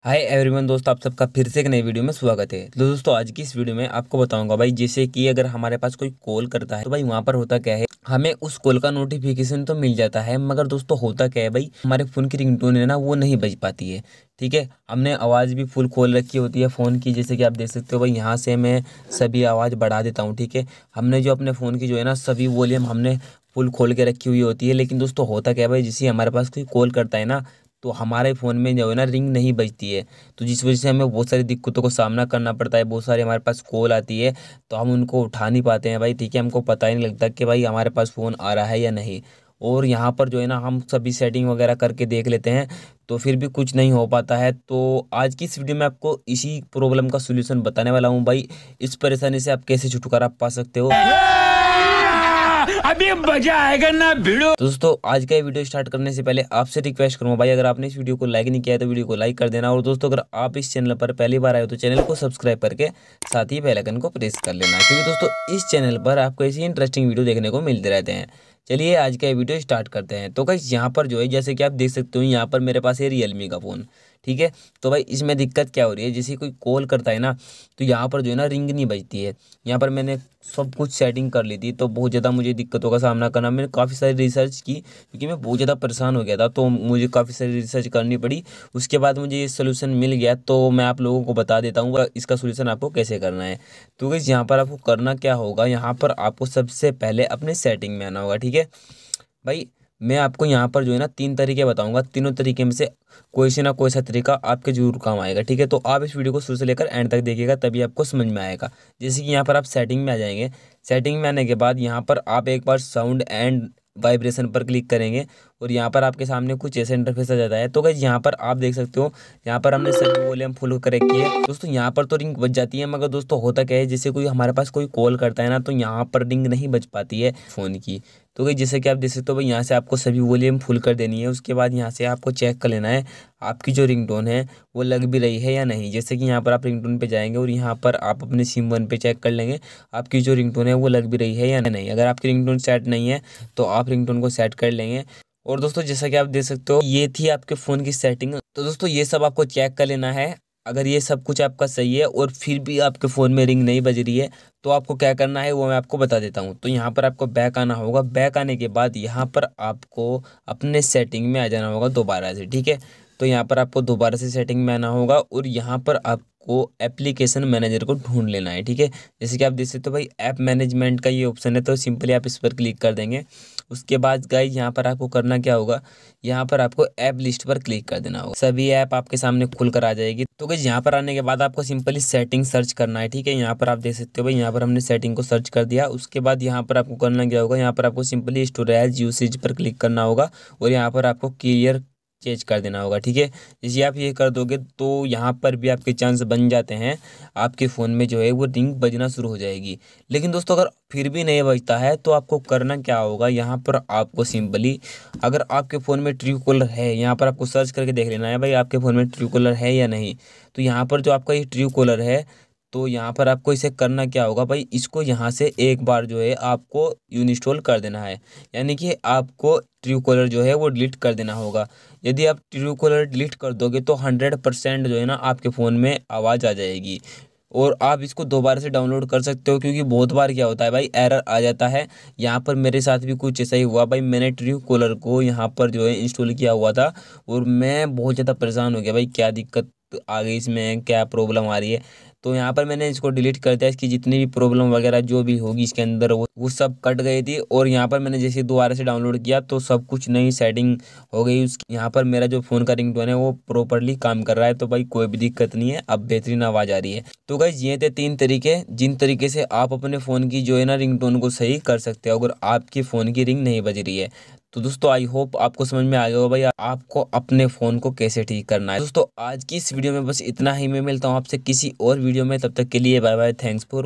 Hi everyone दोस्तों, आप सबका फिर से एक नई वीडियो में स्वागत है। तो दोस्तों आज की इस वीडियो में आपको बताऊंगा भाई, जैसे कि अगर हमारे पास कोई कॉल करता है तो भाई वहाँ पर होता क्या है, हमें उस कॉल का नोटिफिकेशन तो मिल जाता है, मगर दोस्तों होता क्या है भाई, हमारे फ़ोन की रिंगटोन है ना वो नहीं बज पाती है। ठीक है, हमने आवाज़ भी फुल खोल रखी होती है फ़ोन की, जैसे कि आप देख सकते हो भाई, यहाँ से मैं सभी आवाज़ बढ़ा देता हूँ। ठीक है, हमने जो अपने फ़ोन की जो है ना सभी वॉल्यूम हमने फुल खोल के रखी हुई होती है, लेकिन दोस्तों होता क्या है भाई, जैसे हमारे पास कोई कॉल करता है ना तो हमारे फ़ोन में जो है ना रिंग नहीं बजती है। तो जिस वजह से हमें बहुत सारी दिक्कतों को सामना करना पड़ता है, बहुत सारी हमारे पास कॉल आती है तो हम उनको उठा नहीं पाते हैं भाई। ठीक है, हमको पता ही नहीं लगता कि भाई हमारे पास फ़ोन आ रहा है या नहीं। और यहाँ पर जो है ना हम सभी सेटिंग वगैरह करके देख लेते हैं तो फिर भी कुछ नहीं हो पाता है। तो आज की इस वीडियो में आपको इसी प्रॉब्लम का सोल्यूशन बताने वाला हूँ भाई, इस परेशानी से आप कैसे छुटकारा पा सकते हो। अभी मजा आएगा ना भिड़ो। तो दोस्तों आज का ये वीडियो स्टार्ट करने से पहले आपसे रिक्वेस्ट करूंगा भाई, अगर आपने इस वीडियो को लाइक नहीं किया है तो वीडियो को लाइक कर देना। और दोस्तों अगर आप इस चैनल पर पहली बार आए हो तो चैनल को सब्सक्राइब करके साथ ही बेल आइकन को प्रेस कर लेना, क्योंकि दोस्तों इस चैनल पर आपको ऐसी इंटरेस्टिंग वीडियो देखने को मिलते रहते हैं। चलिए आज का ये वीडियो स्टार्ट करते हैं। तो गाइस यहाँ पर जो है, जैसे कि आप देख सकते हो, यहाँ पर मेरे पास है रियलमी का फ़ोन। ठीक है, तो भाई इसमें दिक्कत क्या हो रही है, जैसे कोई कॉल करता है ना तो यहाँ पर जो है ना रिंग नहीं बजती है। यहाँ पर मैंने सब कुछ सेटिंग कर ली थी तो बहुत ज़्यादा मुझे दिक्कतों का सामना करना, मैंने काफ़ी सारी रिसर्च की क्योंकि मैं बहुत ज़्यादा परेशान हो गया था, तो मुझे काफ़ी सारी रिसर्च करनी पड़ी। उसके बाद मुझे ये सोल्यूशन मिल गया, तो मैं आप लोगों को बता देता हूँ इसका सोल्यूशन आपको कैसे करना है। तो गाइस यहाँ पर आपको करना क्या होगा, यहाँ पर आपको सबसे पहले अपने सेटिंग में आना होगा। ठीक है भाई, मैं आपको यहाँ पर जो है ना 3 तरीके बताऊंगा, तीनों तरीके में से कोई से ना कोई सा तरीका आपके जरूर काम आएगा। ठीक है, तो आप इस वीडियो को शुरू से लेकर एंड तक देखिएगा तभी आपको समझ में आएगा। जैसे कि यहाँ पर आप सेटिंग में आ जाएंगे, सेटिंग में आने के बाद यहाँ पर आप एक बार साउंड एंड वाइब्रेशन पर क्लिक करेंगे और यहाँ पर आपके सामने कुछ ऐसा इंटरफेस आ जाता है। तो गाइस यहाँ पर आप देख सकते हो, यहाँ पर हमने सभी वॉल्यूम फुल कर रखी है। दोस्तों यहाँ पर तो रिंग बज जाती है, मगर दोस्तों होता क्या है, जैसे कोई हमारे पास कोई कॉल करता है ना तो यहाँ पर रिंग नहीं बज पाती है फ़ोन की। तो भाई जैसे कि आप देख सकते हो भाई, यहाँ से आपको सभी वॉल्यूम फुल कर देनी है। उसके बाद यहाँ से आपको चेक कर लेना है आपकी जो रिंगटोन है वो लग भी रही है या नहीं। जैसे कि यहाँ पर आप रिंगटोन पे जाएंगे और यहाँ पर आप अपने सिम वन पे चेक कर लेंगे आपकी जो रिंगटोन है वो लग भी रही है या नहीं। अगर आपकी रिंगटोन सेट नहीं है तो आप रिंगटोन को सेट कर लेंगे। और दोस्तों जैसा कि आप देख सकते हो, ये थी आपके फ़ोन की सेटिंग। तो दोस्तों ये सब आपको चेक कर लेना है। अगर ये सब कुछ आपका सही है और फिर भी आपके फ़ोन में रिंग नहीं बज रही है तो आपको क्या करना है वो मैं आपको बता देता हूँ। तो यहाँ पर आपको बैक आना होगा, बैक आने के बाद यहाँ पर आपको अपने सेटिंग में आ जाना होगा दोबारा से। ठीक है, तो यहाँ पर आपको दोबारा से सेटिंग में आना होगा और यहाँ पर आपको एप्लीकेशन मैनेजर को ढूंढ लेना है। ठीक है, जैसे कि आप देख सकते हो भाई, ऐप मैनेजमेंट का ये ऑप्शन है, तो सिंपली आप इस पर क्लिक कर देंगे। उसके बाद गाइस यहाँ पर आपको करना क्या होगा, यहाँ पर आपको ऐप लिस्ट पर क्लिक कर देना होगा, सभी ऐप आपके सामने खुल कर आ जाएगी। तो गाइस यहाँ पर आने के बाद आपको सिंपली सेटिंग सर्च करना है। ठीक है, यहाँ पर आप देख सकते हो भाई, यहाँ पर हमने सेटिंग को सर्च कर दिया। उसके बाद यहाँ पर आपको करना क्या होगा, यहाँ पर आपको सिंपली स्टोरेज यूसेज पर क्लिक करना होगा और यहाँ पर आपको क्लियर चेंज कर देना होगा। ठीक है, जैसे आप ये कर दोगे तो यहाँ पर भी आपके चांस बन जाते हैं, आपके फ़ोन में जो है वो रिंग बजना शुरू हो जाएगी। लेकिन दोस्तों अगर फिर भी नहीं बजता है तो आपको करना क्या होगा, यहाँ पर आपको सिंपली, अगर आपके फ़ोन में ट्रू कॉलर है, यहाँ पर आपको सर्च करके देख लेना है भाई आपके फ़ोन में ट्रू कॉलर है या नहीं। तो यहाँ पर जो आपका ये ट्रू कॉलर है, तो यहाँ पर आपको इसे करना क्या होगा भाई, इसको यहाँ से एक बार जो है आपको इंस्टॉल कर देना है, यानी कि आपको ट्रू कॉलर जो है वो डिलीट कर देना होगा। यदि आप ट्रू कॉलर डिलीट कर दोगे तो 100% जो है ना आपके फ़ोन में आवाज़ आ जाएगी और आप इसको दोबारा से डाउनलोड कर सकते हो, क्योंकि बहुत बार क्या होता है भाई, एरर आ जाता है। यहाँ पर मेरे साथ भी कुछ ऐसा ही हुआ भाई, मैंने ट्रू कॉलर को यहाँ पर जो है इंस्टॉल किया हुआ था और मैं बहुत ज़्यादा परेशान हो गया भाई, क्या दिक्कत आ गई इसमें, क्या प्रॉब्लम आ रही है। तो यहाँ पर मैंने इसको डिलीट कर दिया, इसकी जितनी भी प्रॉब्लम वगैरह जो भी होगी इसके अंदर वो सब कट गई थी। और यहाँ पर मैंने जैसे दोबारा से डाउनलोड किया तो सब कुछ नई सेटिंग हो गई उसकी। यहाँ पर मेरा जो फ़ोन का रिंगटोन है वो प्रॉपरली काम कर रहा है, तो भाई कोई भी दिक्कत नहीं है, अब बेहतरीन आवाज़ आ रही है। तो गाइस ये थे 3 तरीके जिन तरीके से आप अपने फ़ोन की जो है ना रिंगटोन को सही कर सकते हो अगर आपके फ़ोन की रिंग नहीं बज रही है। तो दोस्तों आई होप आपको समझ में आ गया होगा भाई आपको अपने फ़ोन को कैसे ठीक करना है। दोस्तों आज की इस वीडियो में बस इतना ही, मैं मिलता हूँ आपसे किसी और वीडियो में, तब तक के लिए बाय बाय, थैंक्स फॉर